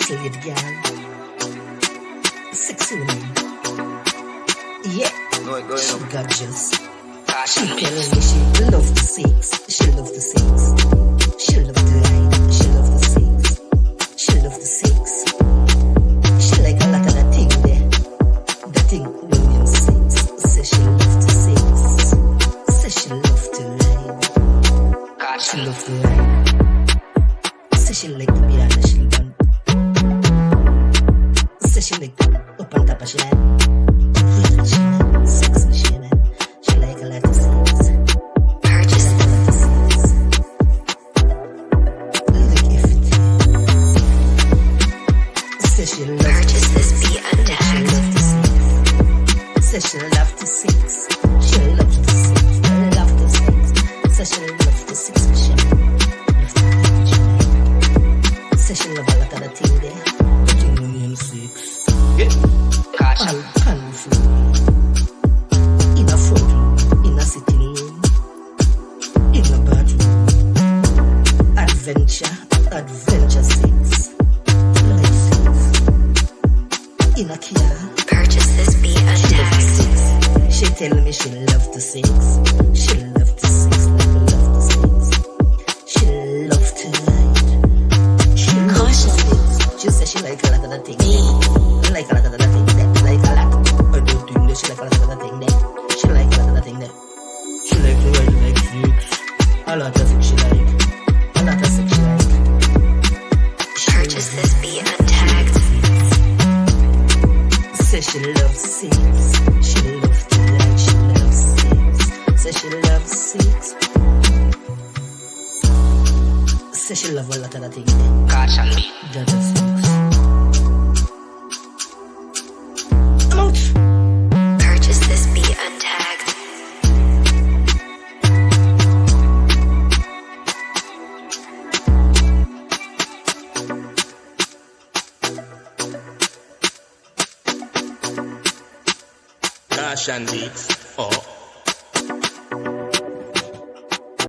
slave girl. Sexy woman. Yeah. She gorgeous. She telling me she love the sex. She love the sex. She love the ride. She love the sex. She love the sex. She like a lot of that thing there. The thing women sex. Say she love the sex. Say she love the ride. She love the ride. Say she like the piano. She love. Say she like up on top of she head. She like sex and she man. She like a lot of sex. Purchase a lot of sex. Look everything. Say she love. Purchase this beat untagged. Say she love the sex. She love the sex. Love the sex. Say she love the sex. She love the sex. Say she love a lot of the thing there. Sex. All kind of food. In a front room, in a sitting room, in a bathroom. Adventure sex. Life sex. In a car. Purchase this beat untagged. She tell me she love the sex. She love the sex, like I love the sex. She love to ride. She love the sex. She say she like a lot of the things. Like a lot of the thing there. Like a lot. I don't think that she like a lot of the thing there. She like a lot of the thing there. She like to ride like sex. A lot of sex she like. A lot of sex she like. Purchase this beat untagged. Say she loves sex. She loves to ride. She loves sex. Say she loves sex. Say she love a lot of the thing there. Catch and me. That is sex. Purchase this beat untagged. Cash and beats. Oh.